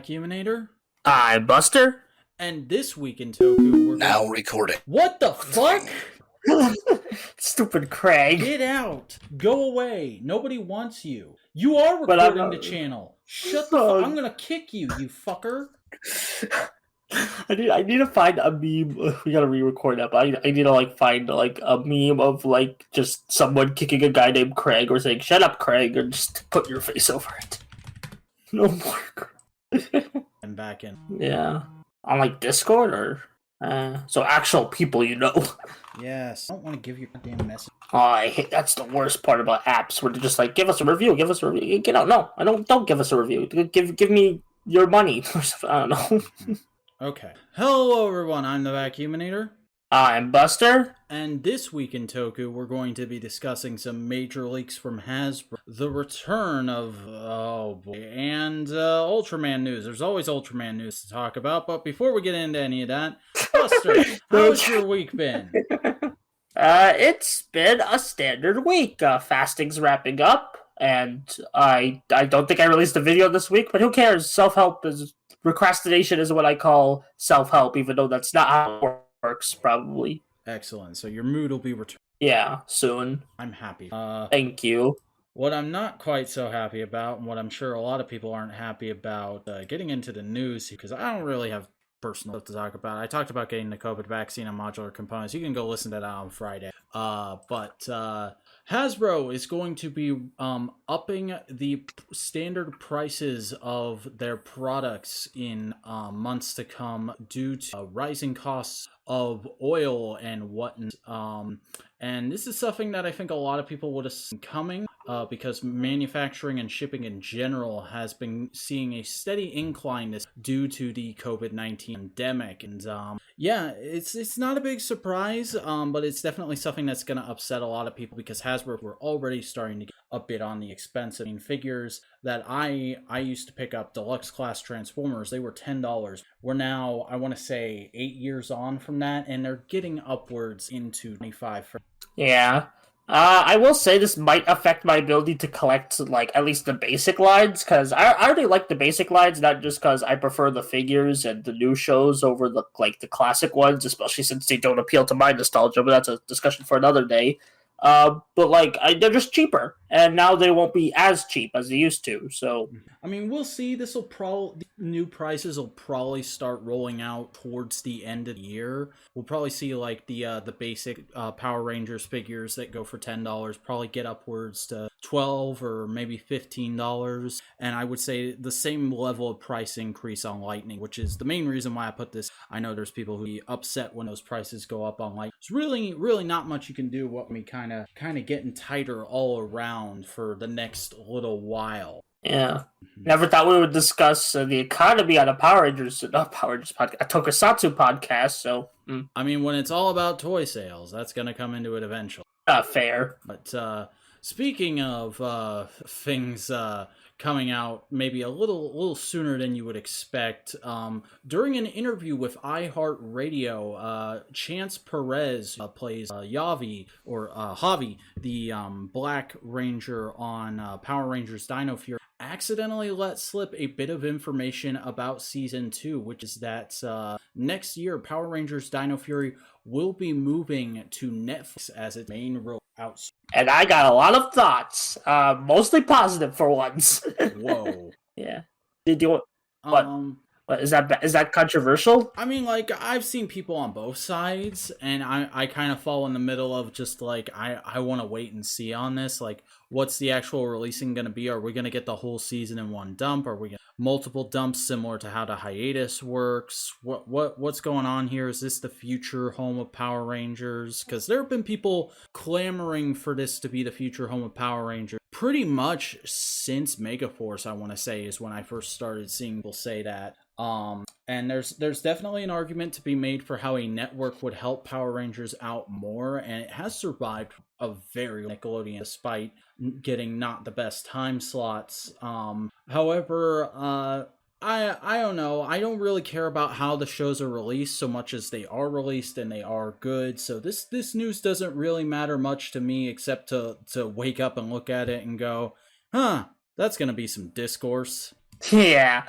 Vacuuminator. I'm Buster. And this week in Toku, we're now recording. What the fuck? Stupid Craig. Get out. Go away. Nobody wants you. You are recording the channel. Shut the fuck. I'm gonna kick you, you fucker. I need to find a meme. We gotta re-record that, but I need to find a meme of just someone kicking a guy named Craig or saying "Shut up, Craig," or just put your face over it. No more. I'm back in. Yeah, on Discord or so actual people you know. Yes. I don't want to give you a damn message. Oh, I hate that's the worst part about apps where they're just give us a review, give us a review. Get out! No, don't give us a review. Give me your money. I don't know. Okay. Hello, everyone. I'm the Vacuuminator. I'm Buster. And this week in Toku, we're going to be discussing some major leaks from Hasbro, the return of, and Ultraman news. There's always Ultraman news to talk about, but before we get into any of that, Buster, how's your week been? It's been a standard week. Fasting's wrapping up, and I don't think I released a video this week, but who cares? Procrastination is what I call self-help, even though that's not how it works, probably. Excellent. So your mood will be returned. Yeah, soon. I'm happy. Thank you. What I'm not quite so happy about, and what I'm sure a lot of people aren't happy about, getting into the news, because I don't really have personal stuff to talk about. I talked about getting the COVID vaccine and modular components. You can go listen to that on Friday. But Hasbro is going to be upping the standard prices of their products in months to come due to rising costs of oil and whatnot. And this is something that I think a lot of people would have seen coming because manufacturing and shipping in general has been seeing a steady incline due to the COVID-19 pandemic. And yeah, it's not a big surprise, but it's definitely something that's going to upset a lot of people because Hasbro were already starting to get a bit on the expensive figures that I used to pick up. Deluxe class Transformers, they were $10. We're now, I want to say, 8 years on from that, and they're getting upwards into 25. Yeah. I will say this might affect my ability to collect, at least the basic lines, because I already like the basic lines, not just because I prefer the figures and the new shows over the classic ones, especially since they don't appeal to my nostalgia, but that's a discussion for another day. But they're just cheaper, and now they won't be as cheap as they used to. So, I mean, we'll see. The new prices will probably start rolling out towards the end of the year. We'll probably see the basic Power Rangers figures that go for $10 probably get upwards to $12 or maybe $15, and I would say the same level of price increase on Lightning, which is the main reason why I put this. I know there's people who get upset when those prices go up on Lightning. It's really not much you can do. What we kind of getting tighter all around for the next little while. Yeah. Never thought we would discuss the economy on a Tokusatsu podcast, so... I mean, when it's all about toy sales, that's going to come into it eventually. Fair. But speaking of things coming out maybe a little sooner than you would expect, during an interview with iHeartRadio, Chance Perez plays Yavi, or Javi, the Black Ranger on Power Rangers Dino Fury, accidentally let slip a bit of information about Season 2, which is that next year Power Rangers Dino Fury will be moving to Netflix as its main role out. And I got a lot of thoughts, mostly positive for once. Whoa. Yeah. Did you what is that controversial? I mean, I've seen people on both sides, and I kind of fall in the middle of just I want to wait and see on this. What's the actual releasing going to be? Are we going to get the whole season in one dump? Are we going to multiple dumps similar to how the hiatus works? What's going on here? Is this the future home of Power Rangers? Because there have been people clamoring for this to be the future home of Power Rangers pretty much since Megaforce, I want to say, is when I first started seeing people say that. And there's definitely an argument to be made for how a network would help Power Rangers out more, and it has survived a very Nickelodeon despite getting not the best time slots. However, I don't know. I don't really care about how the shows are released so much as they are released and they are good. So this news doesn't really matter much to me except to wake up and look at it and go, huh, that's gonna be some discourse. Yeah.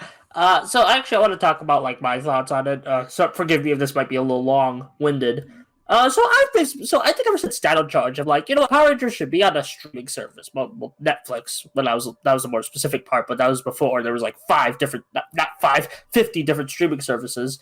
So actually, I want to talk about like my thoughts on it. So forgive me if this might be a little long-winded. I think ever since Dino Charge, I'm like, Power Rangers should be on a streaming service. Well, Netflix. When that was a more specific part, but that was before there was like five different, not five, 50 different streaming services.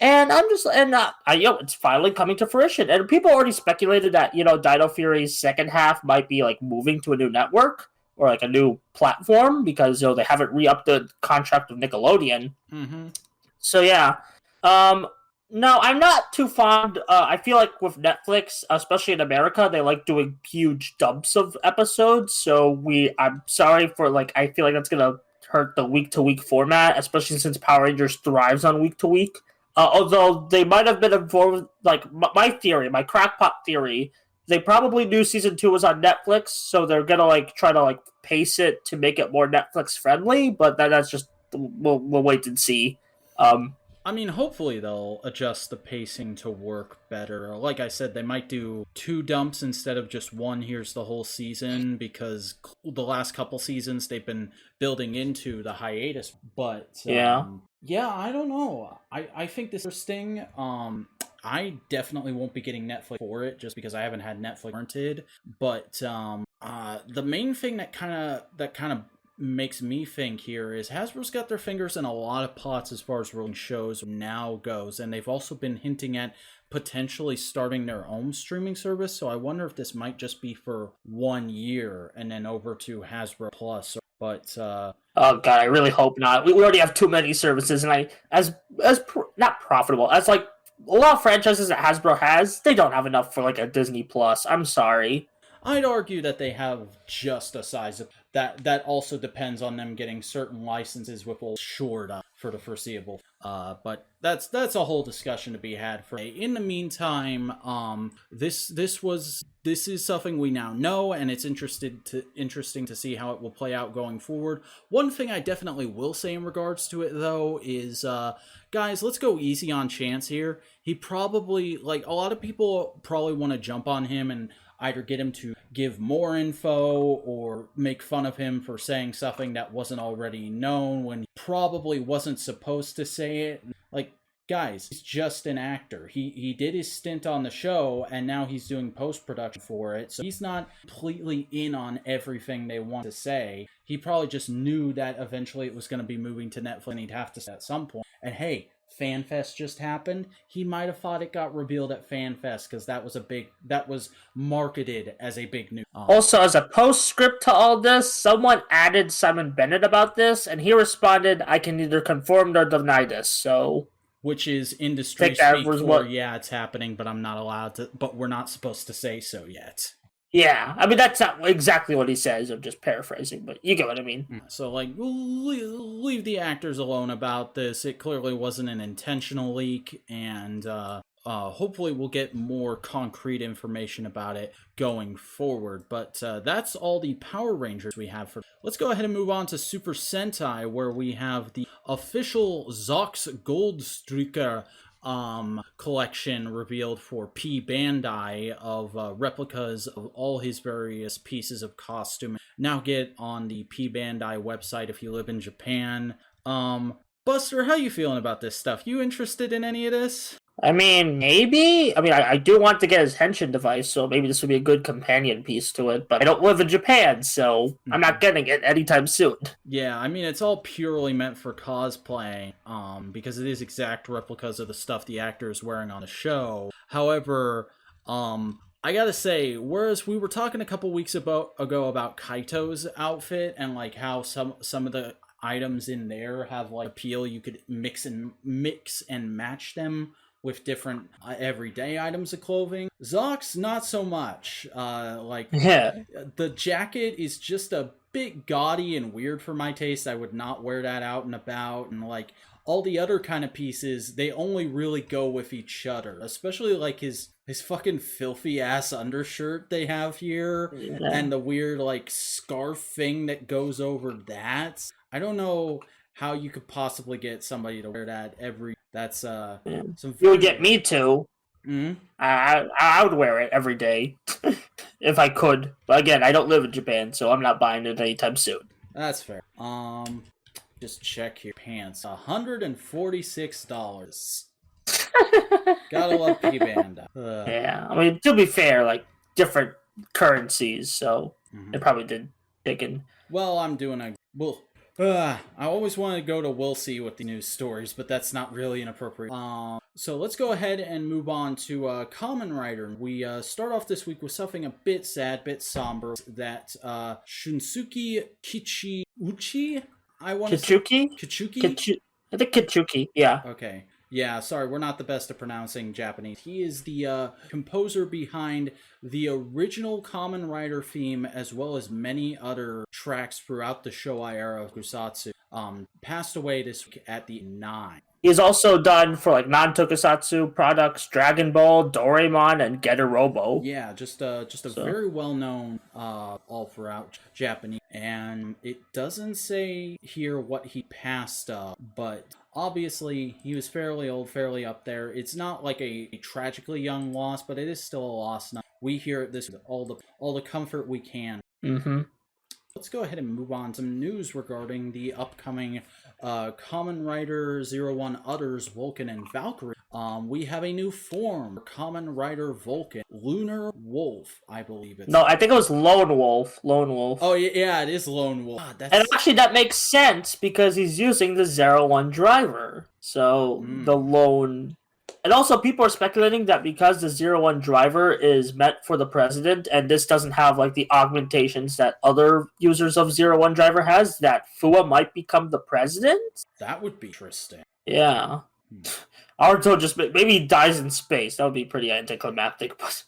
And I'm just, and it's finally coming to fruition. And people already speculated that Dino Fury's second half might be like moving to a new network or like a new platform because they haven't re-upped the contract with Nickelodeon. Mm-hmm. So yeah, no, I'm not too fond. I feel like with Netflix, especially in America, they like doing huge dumps of episodes. So I'm sorry for like, I feel like that's gonna hurt the week to week format, especially since Power Rangers thrives on week to week. Although they might have been informed, like my theory, my crackpot theory, they probably knew season 2 was on Netflix, so they're gonna like try to like pace it to make it more Netflix friendly. But that's just we'll wait and see. I mean, hopefully they'll adjust the pacing to work better. Like I said, they might do 2 dumps instead of just 1. Here's the whole season, because the last couple seasons they've been building into the hiatus. But yeah, I don't know. I think this is interesting. I definitely won't be getting Netflix for it just because I haven't had Netflix warranted. But the main thing that kind of makes me think here is Hasbro's got their fingers in a lot of pots as far as rolling shows now goes, and they've also been hinting at potentially starting their own streaming service. So I wonder if this might just be for 1 year and then over to Hasbro Plus. But oh god, I really hope not. We already have too many services, and not profitable as like a lot of franchises that Hasbro has, they don't have enough for like a Disney Plus. I'm sorry. I'd argue that they have just a size of that also depends on them getting certain licenses with shored up for the foreseeable. But that's a whole discussion to be had for. In the meantime, this is something we now know, and it's interesting to see how it will play out going forward. One thing I definitely will say in regards to it though is guys, let's go easy on Chance here. He probably, like, a lot of people probably want to jump on him and either get him to give more info or make fun of him for saying something that wasn't already known when he probably wasn't supposed to say it. Like, guys, he's just an actor. He did his stint on the show, and now he's doing post-production for it, so he's not completely in on everything they want to say. He probably just knew that eventually it was going to be moving to Netflix and he'd have to say at some point. And hey, FanFest just happened. He might have thought it got revealed at FanFest because that was marketed as a big news. Also, as a postscript to all this, someone added Simon Bennett about this, and he responded, "I can neither confirm nor deny this." So, which is industry speak for yeah, it's happening, but I'm not allowed to. But we're not supposed to say so yet. Yeah, I mean, that's not exactly what he says. I'm just paraphrasing, but you get what I mean. So, like, leave the actors alone about this. It clearly wasn't an intentional leak, and hopefully we'll get more concrete information about it going forward. But that's all the Power Rangers we have for. Let's go ahead and move on to Super Sentai, where we have the official Zox Gorldtsuikar collection revealed for P Bandai of replicas of all his various pieces of costume. Now get on the P Bandai website if you live in Japan. Buster, how you feeling about this stuff? You interested in any of this? I mean, maybe. I mean, I do want to get his Henshin device, so maybe this would be a good companion piece to it. But I don't live in Japan, so I'm not getting it anytime soon. Yeah, I mean, it's all purely meant for cosplay, because it is exact replicas of the stuff the actor is wearing on the show. However, I gotta say, whereas we were talking a couple weeks ago about Kaito's outfit and like how some of the items in there have like appeal, you could mix and match them with different everyday items of clothing. Zox, not so much. The jacket is just a bit gaudy and weird for my taste. I would not wear that out and about. And like all the other kind of pieces, they only really go with each other. Especially like his fucking filthy ass undershirt they have here, and the weird like scarf thing that goes over that. I don't know how you could possibly get somebody to wear that that's some. You would get me to. Mm-hmm. I would wear it every day if I could. But again, I don't live in Japan, so I'm not buying it anytime soon. That's fair. just check your pants. $146. Gotta love P-Banda. Yeah, I mean, to be fair, like, different currencies, so it probably did take in. Well, I'm doing a... Well, I always want to go to We'll See with the news stories, but that's not really inappropriate. So let's go ahead and move on to Kamen Rider. We start off this week with something a bit sad, bit somber, that Shunsuke Kichiuchi? Kichuki? I think Kichuki, yeah. Okay. Yeah, sorry, we're not the best at pronouncing Japanese. He is the composer behind the original Kamen Rider theme, as well as many other tracks throughout the Showa era of Tokusatsu. Passed away this week at the 9. He's also done for like non-Tokusatsu products, Dragon Ball, Doraemon, and Getter Robo. Yeah, just a very well-known all throughout Japanese. And it doesn't say here what he passed but obviously he was fairly old, fairly up there. It's not like a tragically young loss, but it is still a loss. Now, we hear this with all the comfort we can. Let's go ahead and move on to some news regarding the upcoming Kamen Rider 01 Others, Vulcan, and Valkyrie. We have a new form, Kamen Rider Vulcan, Lunar Wolf, I believe it's. No, I think it was Lone Wolf. Oh, yeah, it is Lone Wolf. And actually, that makes sense because he's using the 01 driver. So, the Lone... And also, people are speculating that because the 01 driver is meant for the president, and this doesn't have like the augmentations that other users of 01 driver has, that Fua might become the president. That would be interesting. Yeah. Naruto just maybe he dies in space. That would be pretty anticlimactic, but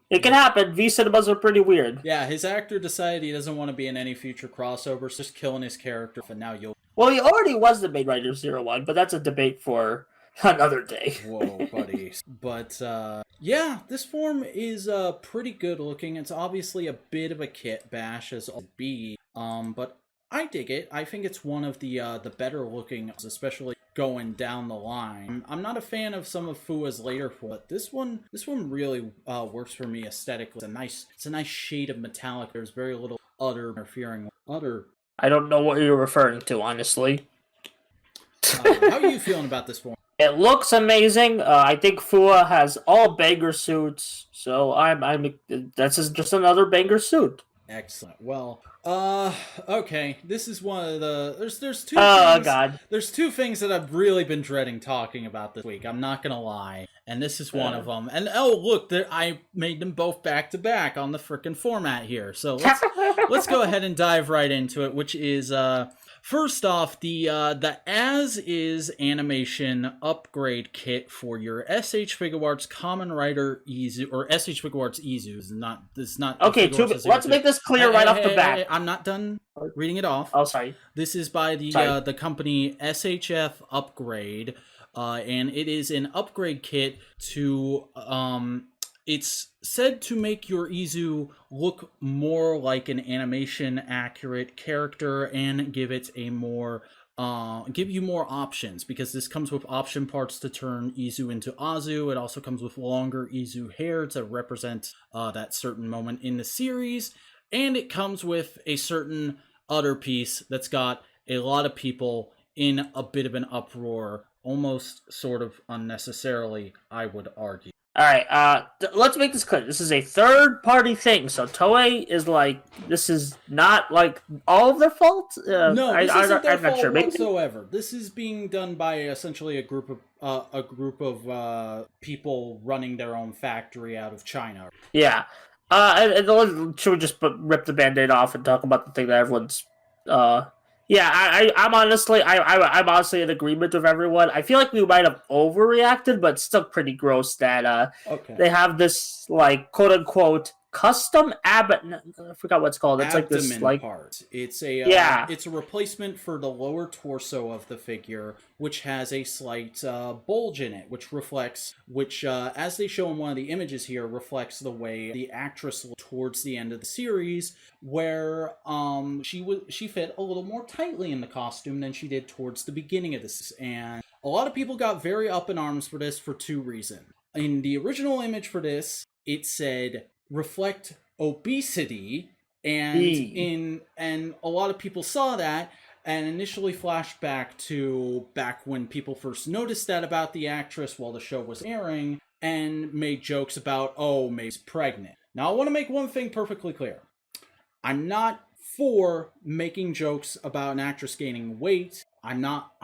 it can happen. V cinemas are pretty weird. Yeah, his actor decided he doesn't want to be in any future crossovers, just killing his character, and now you'll. Well, he already was the main writer of 01, but that's a debate for another day. Whoa, buddy. But, yeah, this form is pretty good looking. It's obviously a bit of a kit bash as all be, but I dig it. I think it's one of the better looking, especially going down the line. I'm not a fan of some of Fua's later form, but this one really works for me aesthetically. It's a nice shade of metallic. There's very little interfering. I don't know what you're referring to, honestly. How are you feeling about this form? It looks amazing. I think Fua has all banger suits, so that's just another banger suit. Excellent. Well, okay. This is one of the there's two things. God. There's two things that I've really been dreading talking about this week. I'm not gonna lie, and this is one of them. And look, I made them both back to back on the frickin' format here. So let's go ahead and dive right into it, which is first off, the as-is animation upgrade kit for your SH Figuarts Kamen Rider Izu, or SH Figuarts Izu. This is not okay. Let's make this clear right off the bat. I'm not done reading it off. Oh, sorry. This is by the company SHF Upgrade, and it is an upgrade kit to it's said to make your Izu look more like an animation accurate character and give it a more give you more options, because this comes with option parts to turn Izu into Azu. It also comes with longer Izu hair to represent that certain moment in the series, and it comes with a certain other piece that's got a lot of people in a bit of an uproar, almost sort of unnecessarily, I would argue. Alright, let's make this clear. This is a third-party thing, so Toei is like, this is not like all of their fault? No, this isn't their fault sure. whatsoever. This is being done by essentially a group of people running their own factory out of China. Yeah. Should we just rip the Band-Aid off and talk about the thing that everyone's yeah, I'm honestly in agreement with everyone. I feel like we might have overreacted, but it's still pretty gross that they have this like quote unquote custom I forgot what it's called. It's like this like part. It's a it's a replacement for the lower torso of the figure, which has a slight bulge in it, which as they show in one of the images here, reflects the way the actress looked towards the end of the series, where she fit a little more tightly in the costume than she did towards the beginning of this. And a lot of people got very up in arms for this for two reasons. In the original image for this, it said reflect obesity, and a lot of people saw that and initially flashed back to back when people first noticed that about the actress while the show was airing, and made jokes about, oh, May's pregnant. Now, I want to make one thing perfectly clear. I'm not for making jokes about an actress gaining weight. I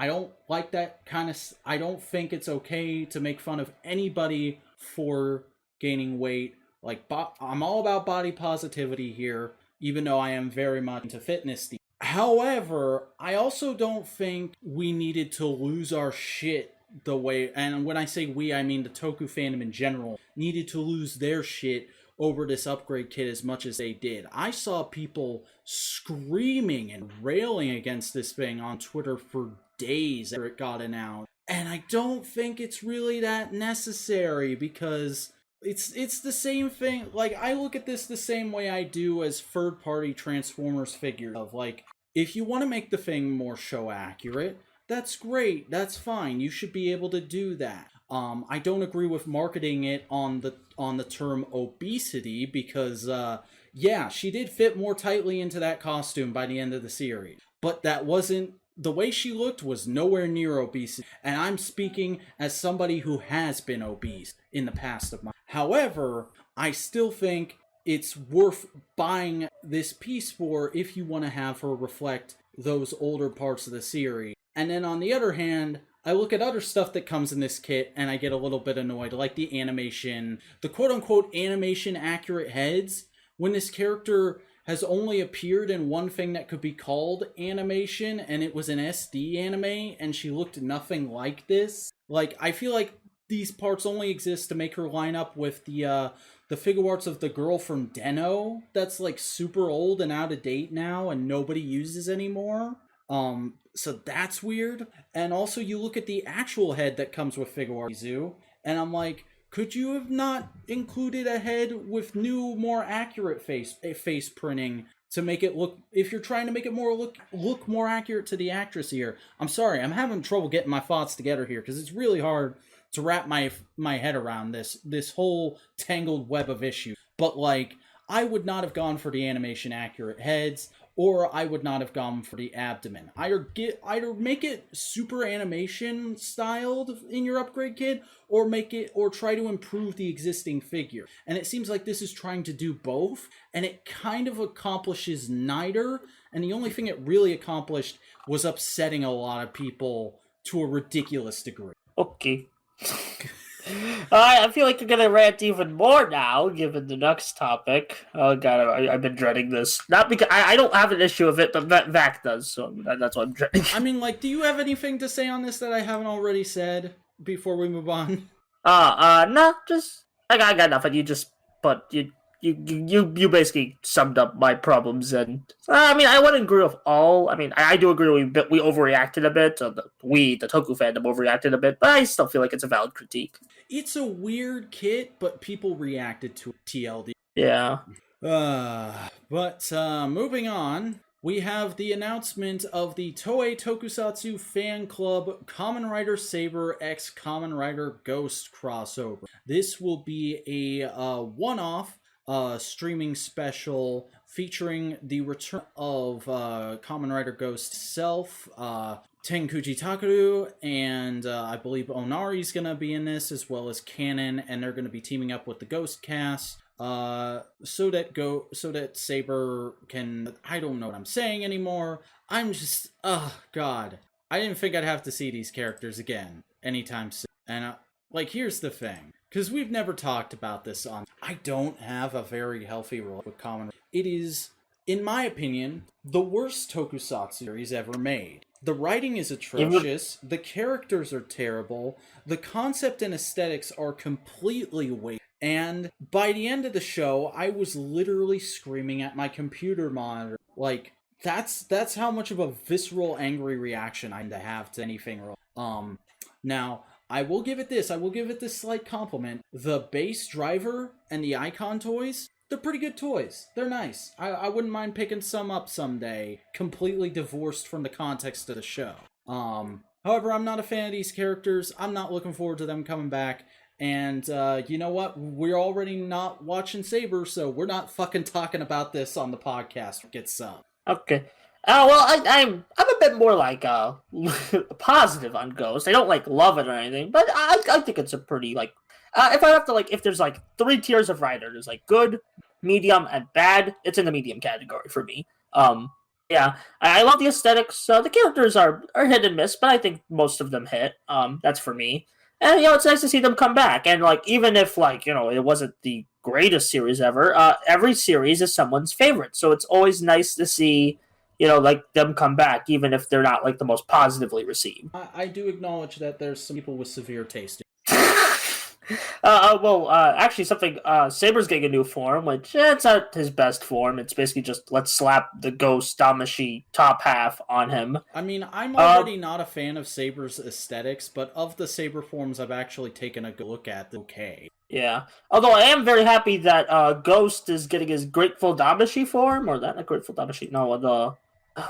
don't like that kind of, I don't think it's okay to make fun of anybody for gaining weight. Like, I'm all about body positivity here, even though I am very much into fitness. However, I also don't think we needed to lose our shit the way, and when I say we, I mean the Toku fandom in general, needed to lose their shit over this upgrade kit as much as they did. I saw people screaming and railing against this thing on Twitter for days after it got announced. And I don't think it's really that necessary, because it's the same thing. Like, I look at this the same way I do as third-party Transformers figures. Of, like, if you want to make the thing more show accurate, that's great, that's fine, you should be able to do that. I don't agree with marketing it on the term obesity, because, yeah, she did fit more tightly into that costume by the end of the series. But that wasn't, the way she looked was nowhere near obesity. And I'm speaking as somebody who has been obese in the past of my... However, I still think it's worth buying this piece for if you want to have her reflect those older parts of the series. And then on the other hand, I look at other stuff that comes in this kit and I get a little bit annoyed, like the animation, the quote-unquote animation-accurate heads, when this character has only appeared in one thing that could be called animation, and it was an SD anime, and she looked nothing like this. Like, I feel like these parts only exist to make her line up with the Figuarts of the girl from Deno, that's, like, super old and out of date now, and nobody uses anymore. So that's weird. And also you look at the actual head that comes with Figuarts, and I'm like, could you have not included a head with new, more accurate face printing to make it look, if you're trying to make it more look more accurate to the actress here? I'm sorry, I'm having trouble getting my thoughts together here, because it's really hard to wrap my head around this whole tangled web of issues. But, like, I would not have gone for the animation accurate heads, or I would not have gone for the abdomen. Either make it super animation styled in your upgrade kit, or try to improve the existing figure. And it seems like this is trying to do both, and it kind of accomplishes neither. And the only thing it really accomplished was upsetting a lot of people to a ridiculous degree. Okay. I feel like you're gonna rant even more now, given the next topic. Oh god, I've been dreading this. Not because I don't have an issue with it, but Vac does, so that's what I'm dreading. I mean, like, do you have anything to say on this that I haven't already said before we move on? No, just I got nothing. You basically summed up my problems, and I mean, I wouldn't agree with all. I mean, I do agree we overreacted a bit. The Toku fandom overreacted a bit, but I still feel like it's a valid critique. It's a weird kit, but people reacted to it, TLD. Yeah. But moving on, we have the announcement of the Toei Tokusatsu fan club Kamen Rider Saber x Kamen Rider Ghost crossover. This will be a one-off streaming special featuring the return of Kamen Rider Ghost self, Tenkuji Takeru, and I believe Onari's gonna be in this, as well as Canon, and they're gonna be teaming up with the Ghost cast, so that Saber can, I don't know what I'm saying anymore. I'm just, god. I didn't think I'd have to see these characters again anytime soon. And, like, here's the thing. Because we've never talked about this on... I don't have a very healthy relationship with Kamen Rider. It is, in my opinion, the worst Tokusatsu series ever made. The writing is atrocious, the characters are terrible, the concept and aesthetics are completely wasted, and by the end of the show, I was literally screaming at my computer monitor. Like, that's how much of a visceral, angry reaction I have to anything. Now, I will give it this slight compliment. The base driver and the icon toys, they're pretty good toys. They're nice. I wouldn't mind picking some up someday, completely divorced from the context of the show. However, I'm not a fan of these characters. I'm not looking forward to them coming back. And you know what? We're already not watching Saber, so we're not fucking talking about this on the podcast. Get some. Okay. Well, I'm a bit more like positive on Ghost. I don't like love it or anything, but I think it's a pretty like if I have to like if there's like three tiers of writer, there's like good, medium, and bad. It's in the medium category for me. Yeah, I love the aesthetics. The characters are hit and miss, but I think most of them hit. That's for me. And it's nice to see them come back. And like even if like it wasn't the greatest series ever, every series is someone's favorite. So it's always nice to see like them come back, even if they're not like the most positively received. I do acknowledge that there's some people with severe taste. Actually, something Saber's getting a new form, which it's not his best form. It's basically just let's slap the Ghost Damashi top half on him. I mean, I'm already not a fan of Saber's aesthetics, but of the Saber forms I've actually taken a good look at, okay. Yeah. Although I am very happy that Ghost is getting his Grateful Damashi form, or that not Grateful Damashi, no, the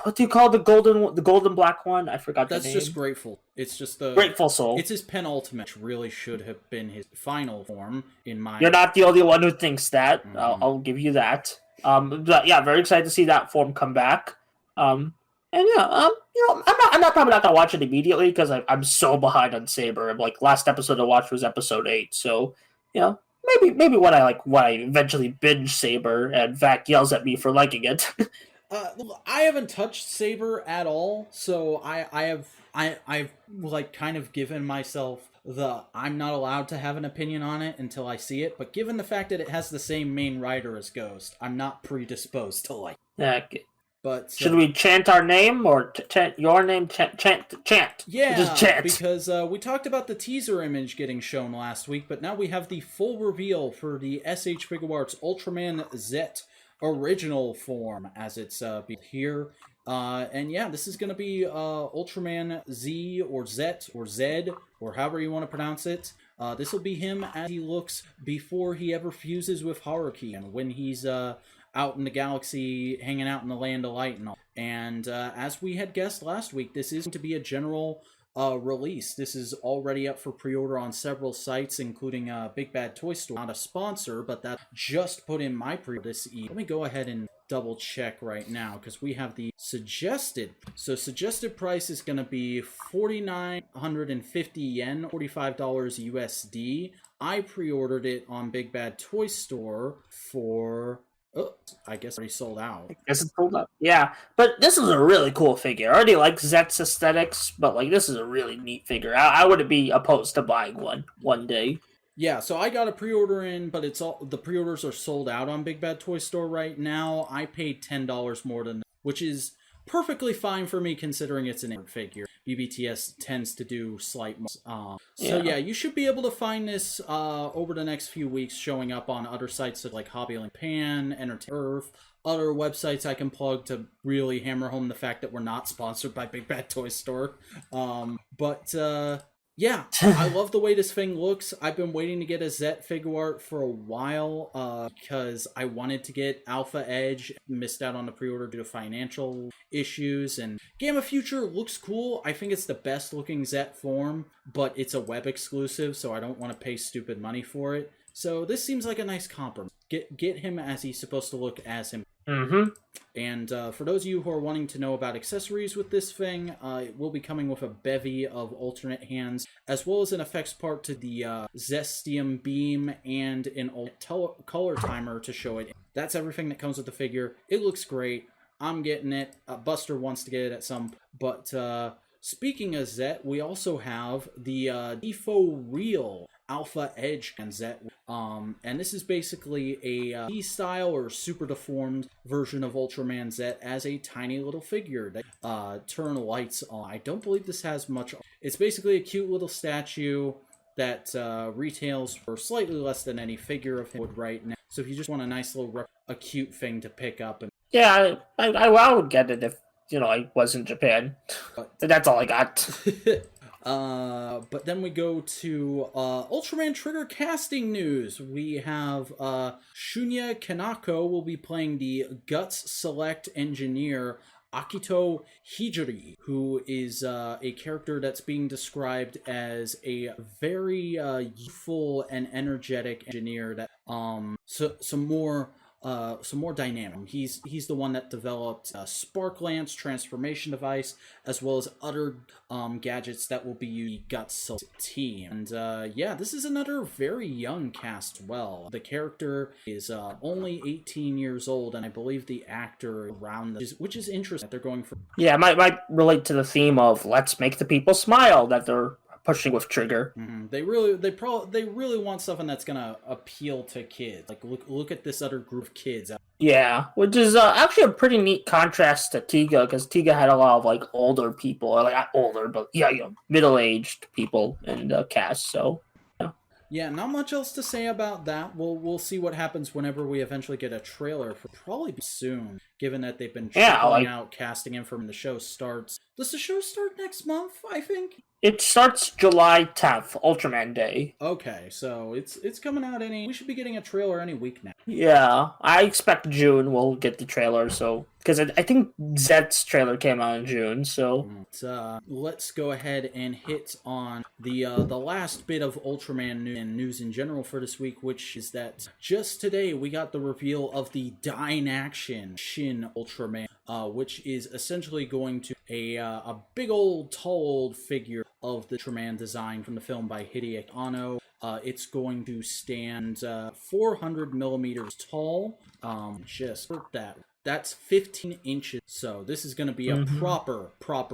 what do you call the golden black one? I forgot the name. That's just Grateful. It's just the Grateful Soul. It's his penultimate, which really should have been his final form in my. You're not the only one who thinks that. I'll give you that. But yeah, very excited to see that form come back. And yeah, I'm not probably not gonna watch it immediately because I'm so behind on Saber. Like last episode I watched was episode 8, so maybe when I eventually binge Saber and Vac yells at me for liking it. I haven't touched Saber at all, so I've like kind of given myself I'm not allowed to have an opinion on it until I see it. But given the fact that it has the same main writer as Ghost, I'm not predisposed to like. Okay. But should we chant our name or chant your name? Chant. Yeah, just chant. Because we talked about the teaser image getting shown last week, but now we have the full reveal for the SH Figuarts Ultraman Z original form, as it's here. And yeah, this is going to be Ultraman Z or Zet or Zed or however you want to pronounce it. This will be him as he looks before he ever fuses with Haruki and when he's out in the galaxy, hanging out in the land of light and all. And as we had guessed last week, this is going to be a general release. This is already up for pre-order on several sites, including Big Bad Toy Store. Not a sponsor, but that just put in my pre-order this evening. Let me go ahead and double check right now because we have the suggested. So suggested price is going to be 4,950 yen, $45 USD. I pre-ordered it on Big Bad Toy Store for. Oh, I guess already sold out. I guess it's sold out. Yeah, but this is a really cool figure. I already like Zet's aesthetics, but like this is a really neat figure. I wouldn't be opposed to buying one day. Yeah, so I got a pre-order in, but it's all the pre-orders are sold out on Big Bad Toy Store right now. I paid $10 more than, which is perfectly fine for me considering it's an import figure. BBTS tends to do slight So yeah, you should be able to find this over the next few weeks showing up on other sites like Hobbylink Pan, Entertainment Earth, other websites I can plug to really hammer home the fact that we're not sponsored by Big Bad Toy Store. Yeah, I love the way this thing looks. I've been waiting to get a Zet Figuart for a while because I wanted to get Alpha Edge. Missed out on the pre-order due to financial issues. And Gamma Future looks cool. I think it's the best looking Zet form, but it's a web exclusive, so I don't want to pay stupid money for it. So this seems like a nice compromise. Get him as he's supposed to look as him. Mm-hmm. And for those of you who are wanting to know about accessories with this thing, it will be coming with a bevy of alternate hands, as well as an effects part to the Zestium Beam and an color timer to show it. That's everything that comes with the figure. It looks great. I'm getting it. Buster wants to get it at some point. But speaking of Zet, we also have the DefoReal Alpha Edge and Zet. And this is basically a D-style or super deformed version of Ultraman Zet as a tiny little figure that turn lights on. I don't believe this has much. It's basically a cute little statue that retails for slightly less than any figure of him would right now. So if you just want a nice little a cute thing to pick up. And yeah, I would get it if I was in Japan. That's all I got. But then we go to Ultraman Trigger casting news. We have Shunya Kaneko will be playing the Guts Select engineer Akito Hijiri, who is a character that's being described as a very youthful and energetic engineer that some more some more dynamic. He's the one that developed Spark Lance transformation device, as well as other gadgets that will be used Guts team. And yeah, this is another very young cast. Well, the character is only 18 years old, and I believe the actor around this, which is interesting. They're going for might relate to the theme of let's make the people smile that they're pushing with Trigger. Mm-hmm. They really want something that's gonna appeal to kids. Like look at this other group of kids. Yeah, which is actually a pretty neat contrast to Tiga, because Tiga had a lot of like older people, or like not older, but middle-aged people in the cast. So yeah, not much else to say about that. We'll see what happens whenever we eventually get a trailer. For probably soon, given that they've been trickling out casting info when the show starts. Does the show start next month? I think it starts July 10th, Ultraman Day. Okay, so it's coming out we should be getting a trailer any week now. Yeah, I expect June we'll get the trailer, so because I think Zet's trailer came out in June, so let's go ahead and hit on the last bit of Ultraman news in general for this week, which is that just today we got the reveal of the DYNACTION Shin Ultraman, which is essentially going to a big old tall figure of the Ultraman design from the film by h.NAOTO. It's going to stand 400 millimeters tall. Just for that. That's 15 inches. So this is going to be a proper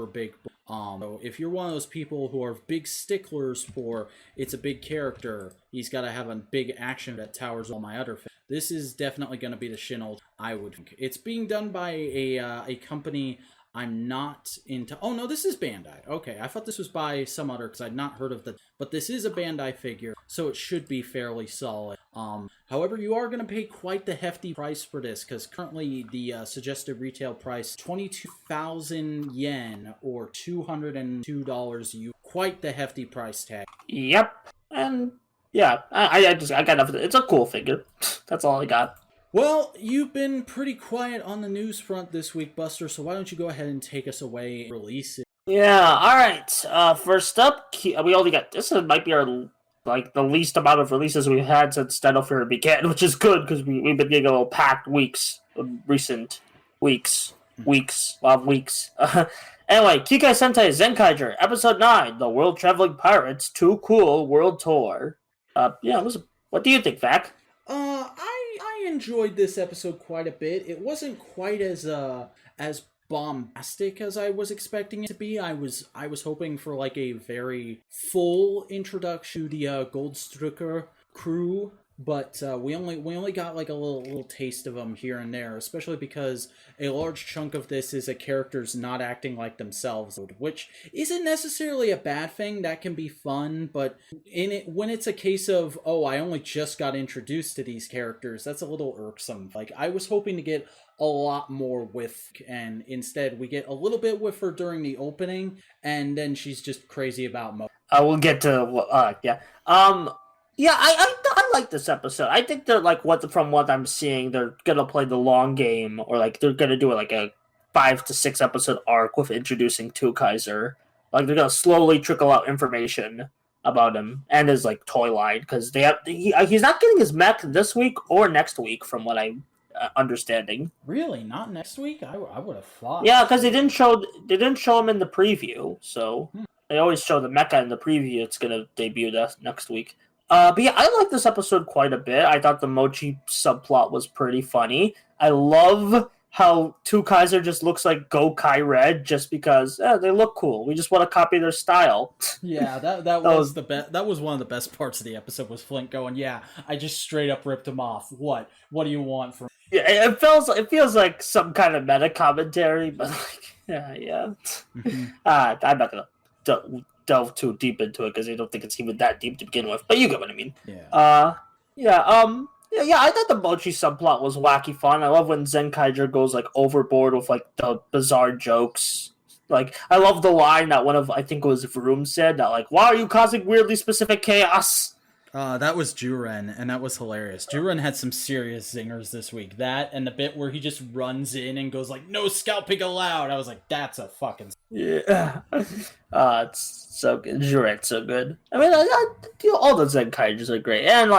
big. So if you're one of those people who are big sticklers for it's a big character, he's got to have a big action that towers all my other films. This is definitely going to be the Shin Ultraman, I would think. It's being done by a company I'm not into. Oh no, this is Bandai. Okay, I thought this was by some other because I'd not heard of but this is a Bandai figure, so it should be fairly solid. However, you are going to pay quite the hefty price for this, because currently the suggested retail price 22,000 yen or $202. Quite the hefty price tag. Yep, and yeah, I got enough of it. It's a cool figure. That's all I got. Well, you've been pretty quiet on the news front this week, Buster, so why don't you go ahead and take us away and release it? Yeah, alright. First up, we only got, this might be our, the least amount of releases we've had since Dino Fury began, which is good, because we've been getting a little packed recent weeks. Anyway, Kikai Sentai Zenkaiger, Episode 9, The World Traveling Pirates, Too Cool World Tour. What do you think, Vac? I enjoyed this episode quite a bit. It wasn't quite as bombastic as I was expecting it to be. I was hoping for like a very full introduction to the Gorldtsuikar crew, but we only got like a little taste of them here and there, especially because a large chunk of this is characters not acting like themselves, which isn't necessarily a bad thing. That can be fun, but when it's a case of, oh, I only just got introduced to these characters, that's a little irksome. Like, I was hoping to get a lot more with, and instead we get a little bit with her during the opening, and then she's just crazy about Mo. I will get to, Yeah, I like this episode. I think they're from what I'm seeing, they're gonna play the long game, or they're gonna do a 5 to 6 episode arc with introducing Zenkaiger. They're gonna slowly trickle out information about him and his toy line, because he's not getting his mech this week or next week, from what I'm understanding. Really, not next week? I would have thought. Yeah, because they didn't show him in the preview, so they always show the mecha in the preview. It's gonna debut next week. But yeah, I like this episode quite a bit. I thought the Mochi subplot was pretty funny. I love how Zenkaiger just looks like Gokai Red just because they look cool. We just want to copy their style. Yeah, that was the best. That was one of the best parts of the episode, was Flint going, "Yeah, I just straight up ripped him off. What do you want from?" Yeah, it feels like some kind of meta commentary, but yeah. Mm-hmm. I'm not gonna delve too deep into it because I don't think it's even that deep to begin with. But you get what I mean. Yeah. I thought the Mochi subplot was wacky fun. I love when Zenkaiger goes overboard with the bizarre jokes. I love the line that I think it was Vroom said that why are you causing weirdly specific chaos? That was Juren, and that was hilarious. Juren had some serious zingers this week. That and the bit where he just runs in and goes no scalping allowed. I was like, that's a fucking... Yeah. It's so good. Juren's so good. I mean, all the Zenkaigers are great. And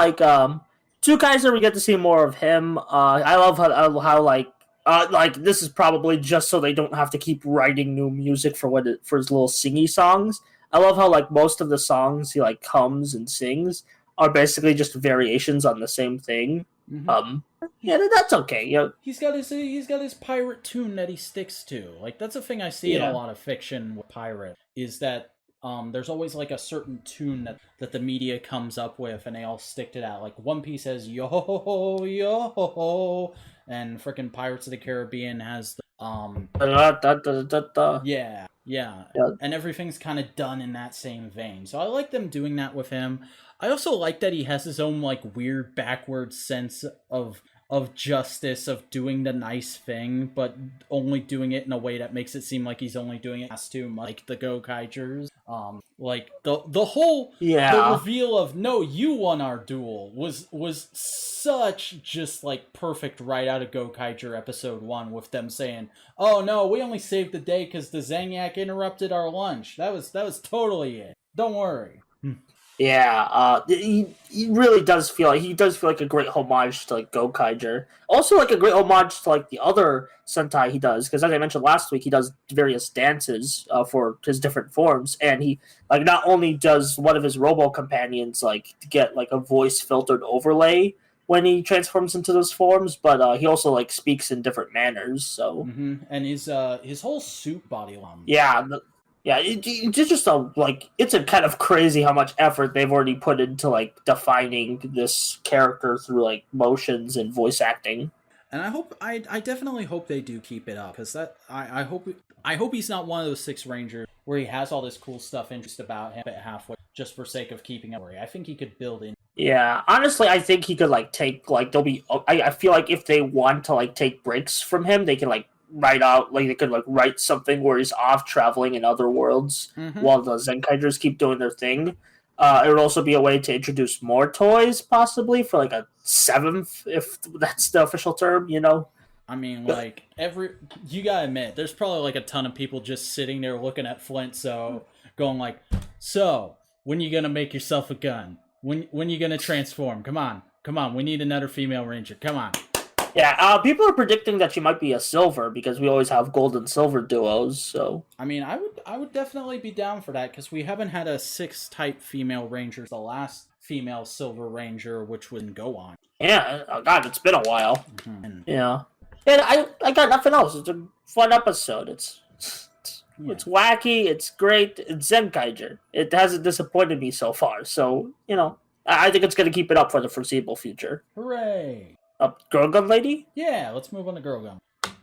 Zenkaiger, we get to see more of him. I love how like this is probably just so they don't have to keep writing new music for his little singy songs. I love how like most of the songs he like hums and sings are basically just variations on the same thing. Mm-hmm. Yeah, that's okay. Yeah, he's got his pirate tune that he sticks to. Like that's a thing I see in a lot of fiction with pirate is that there's always like a certain tune that the media comes up with and they all stick to that. Like One Piece has yo yo, and frickin' Pirates of the Caribbean has the yeah, and everything's kind of done in that same vein. So I like them doing that with him. I also like that he has his own like weird backward sense of justice, of doing the nice thing, but only doing it in a way that makes it seem like he's only doing it as to like the Gokaigers. Like the whole the reveal of no, you won our duel was such just like perfect right out of Gokaiger episode 1 with them saying, "Oh no, we only saved the day because the Zanyak interrupted our lunch." That was totally it. Don't worry. Yeah, he really does feel like a great homage to like Gokaiger. Also, like a great homage to like the other Sentai he does, because as I mentioned last week, he does various dances for his different forms, and he like not only does one of his Robo companions like get like a voice filtered overlay when he transforms into those forms, but he also like speaks in different manners. So and his whole suit body line. Yeah, it's just it's a kind of crazy how much effort they've already put into like defining this character through like motions and voice acting. And I definitely hope they do keep it up, because I hope he's not one of those Six Rangers where he has all this cool stuff interest about him at halfway just for sake of keeping up. I think he could build in. Yeah, honestly, I think he could like take like there'll be. I feel like if they want to like take breaks from him, they can like they could like write something where he's off traveling in other worlds while the Zenkaigers keep doing their thing. It would also be a way to introduce more toys, possibly for like a 7th, if that's the official term. You know. I mean, like you gotta admit, there's probably like a ton of people just sitting there looking at Flint, so going like, "So when you gonna make yourself a gun? When you gonna transform? Come on, we need another female ranger. Come on." Yeah, people are predicting that she might be a silver because we always have gold and silver duos. So I mean, I would definitely be down for that, because we haven't had a 6 type female ranger. The last female silver ranger, which would go on. Yeah, God, it's been a while. Yeah, and I got nothing else. It's a fun episode. It's wacky. It's great. It's Zenkaiger. It hasn't disappointed me so far. So I think it's going to keep it up for the foreseeable future. Hooray! Girl Gun Lady? Yeah, let's move on to Girl Gun.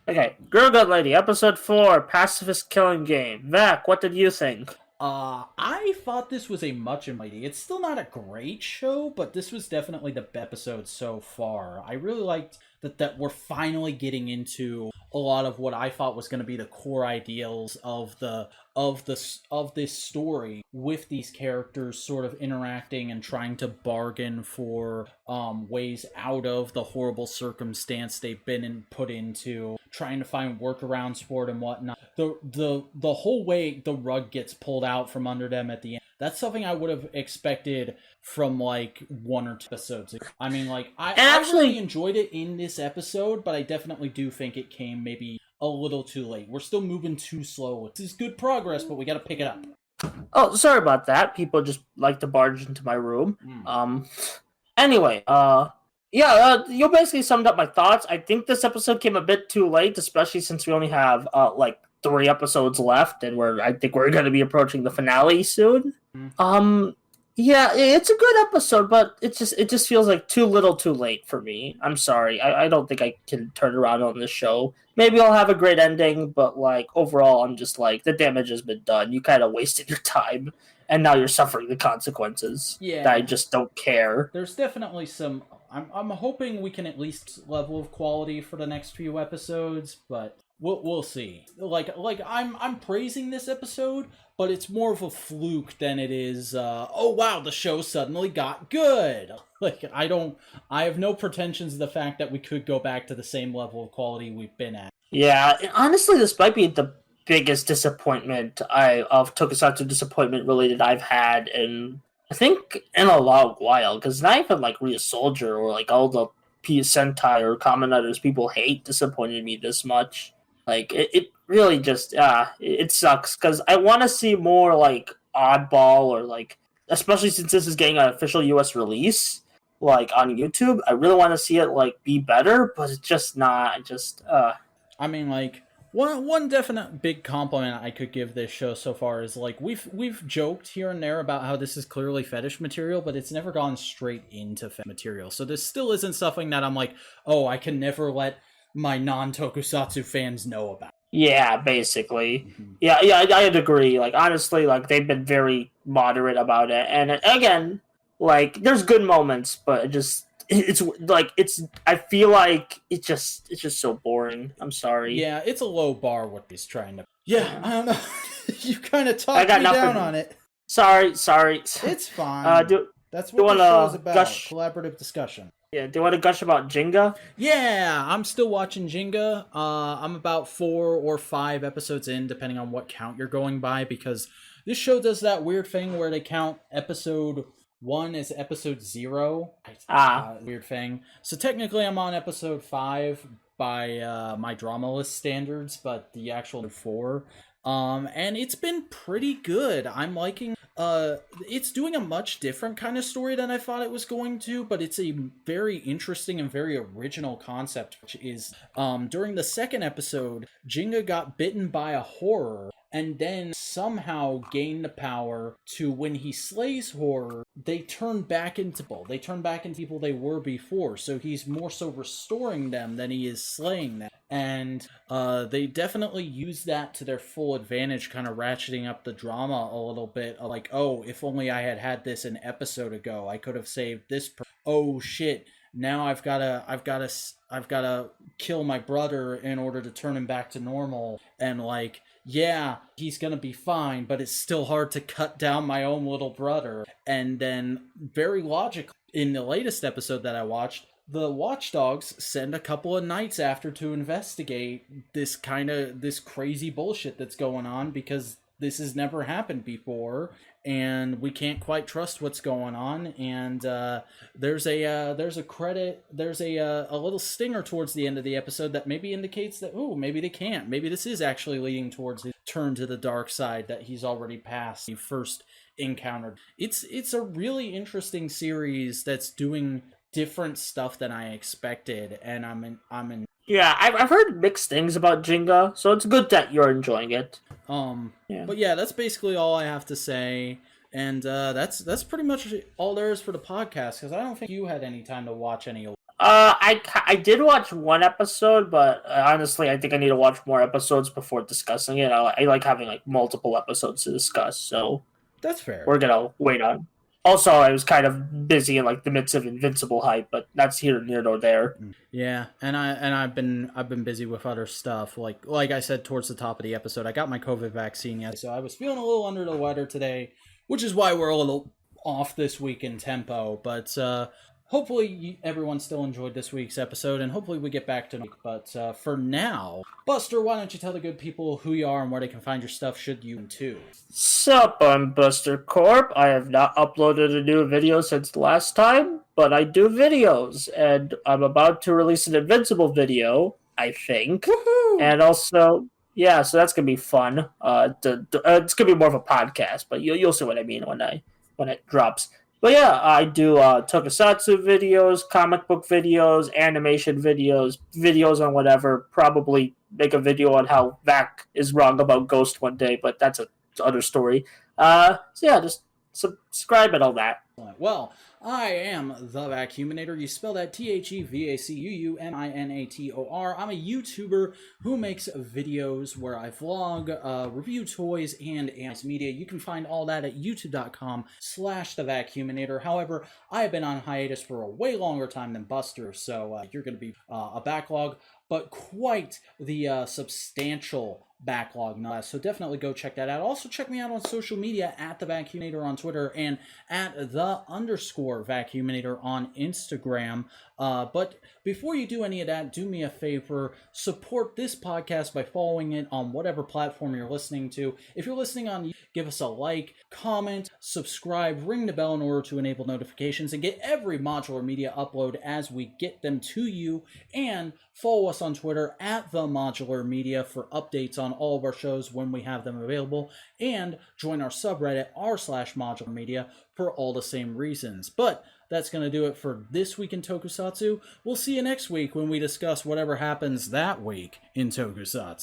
Okay, Girl Gun Lady, episode 4, Pacifist Killing Game. Vac, what did you think? I thought this was a much mighty. It's still not a great show, but this was definitely the best episode so far. I really liked that we're finally getting into a lot of what I thought was going to be the core ideals of this story, with these characters sort of interacting and trying to bargain for ways out of the horrible circumstance they've been put into, trying to find workarounds for it and whatnot. The whole way the rug gets pulled out from under them at the end. That's something I would have expected from like 1 or 2 episodes ago. I mean, like I really enjoyed it in this episode, but I definitely do think it came maybe a little too late. We're still moving too slow. This is good progress, but we got to pick it up. Oh, sorry about that. People just like to barge into my room. Anyway, you basically summed up my thoughts. I think this episode came a bit too late, especially since we only have like 3 episodes left, and I think we're going to be approaching the finale soon. Yeah, it's a good episode, but it just feels like too little too late for me. I'm sorry. I don't think I can turn around on this show. Maybe I'll have a great ending, but like overall, I'm just like, the damage has been done. You kind of wasted your time, and now you're suffering the consequences. Yeah. I just don't care. There's definitely some... I'm hoping we can at least level of quality for the next few episodes, but we'll see. Like I'm praising this episode, but it's more of a fluke than it is, oh wow, the show suddenly got good. Like, I have no pretensions of the fact that we could go back to the same level of quality we've been at. Yeah, honestly, this might be the biggest disappointment of Tokusatsu disappointment related I've had in I think in a long while, because not even like Rhea Soldier or like all the Sentai or Kamen Riders people hate disappointed me this much. Like it really just it sucks because I want to see more like oddball or like, especially since this is getting an official U.S. release like on YouTube. I really want to see it like be better, but it's just not. Just I mean, like one definite big compliment I could give this show so far is like we've joked here and there about how this is clearly fetish material, but it's never gone straight into fetish material. So this still isn't something that I'm like, oh, I can never let my non-tokusatsu fans know about. Yeah, basically. Mm-hmm. Yeah, I'd agree. Like honestly, like they've been very moderate about it, and again, like there's good moments, but it's like it's. I feel like it's just so boring. I'm sorry. Yeah, it's a low bar what he's trying to. Yeah, I don't know. You kind of I talked got me nothing. down on it. Sorry. It's fine. That's what the show is about. Collaborative discussion. Yeah, do you want to gush about Jinga? Yeah, I'm still watching Jinga. I'm about 4 or 5 episodes in, depending on what count you're going by, because this show does that weird thing where they count episode 1 as episode 0. Weird thing. So technically I'm on episode 5 by my drama list standards, but the actual 4. And it's been pretty good. I'm liking it's doing a much different kind of story than I thought it was going to, but it's a very interesting and very original concept, which is during the second episode, Jinga got bitten by a horror and then somehow gained the power to, when he slays horror, they turn back into people they were before. So he's more so restoring them than he is slaying them. And they definitely use that to their full advantage, kind of ratcheting up the drama a little bit. Like, oh, if only I had this an episode ago, I could have saved this. Oh shit! Now I've gotta kill my brother in order to turn him back to normal. And like, yeah, he's gonna be fine, but it's still hard to cut down my own little brother. And then, very logically, in the latest episode that I watched, the watchdogs send a couple of knights after to investigate this crazy bullshit that's going on, because this has never happened before and we can't quite trust what's going on. And there's a little stinger towards the end of the episode that maybe indicates that, oh, maybe they can't, maybe this is actually leading towards his turn to the dark side that he's already passed he first encountered. It's a really interesting series that's doing different stuff than I expected, and I'm in. Yeah, I've heard mixed things about Jinga, so it's good that you're enjoying it. But yeah, that's basically all I have to say, and that's pretty much all there is for the podcast, because I don't think you had any time to watch any. I did watch one episode, but honestly, I think I need to watch more episodes before discussing it. I like having like multiple episodes to discuss, so that's fair. We're gonna wait on. Also, I was kind of busy in like the midst of Invincible hype, but that's here near nor there. Yeah, and I've been busy with other stuff. Like I said towards the top of the episode, I got my COVID vaccine yet, so I was feeling a little under the weather today, which is why we're a little off this week in tempo. But hopefully everyone still enjoyed this week's episode, and hopefully we get back to it. But for now, Buster, why don't you tell the good people who you are and where they can find your stuff should you too? Sup, I'm Buster Corp. I have not uploaded a new video since last time, but I do videos, and I'm about to release an Invincible video, I think. Woohoo! And also, yeah, so that's gonna be fun. It's gonna be more of a podcast, but you'll see what I mean when it drops. But yeah, I do tokusatsu videos, comic book videos, animation videos, videos on whatever. Probably make a video on how Vac is wrong about Ghost one day, but that's other story. So yeah, just subscribe and all that. Well, I am the Vacuuminator. You spell that TheVacuuminator. I'm a YouTuber who makes videos where I vlog, review toys, and animated media. You can find all that at youtube.com/thevacuuminator. However, I have been on hiatus for a way longer time than Buster, so you're going to be a backlog, but quite the substantial backlog nonetheless. So definitely go check that out. Also check me out on social media at The Vacuuminator on Twitter and at @the_vacuuminator on Instagram. But before you do any of that, do me a favor, support this podcast by following it on whatever platform you're listening to. If you're listening on, give us a like, comment, subscribe, ring the bell in order to enable notifications, and get every Modular Media upload as we get them to you. And follow us on Twitter at The Modular Media for updates on all of our shows when we have them available, and join our subreddit r/Modular Media for all the same reasons. But that's going to do it for this week in Tokusatsu. We'll see you next week when we discuss whatever happens that week in Tokusatsu.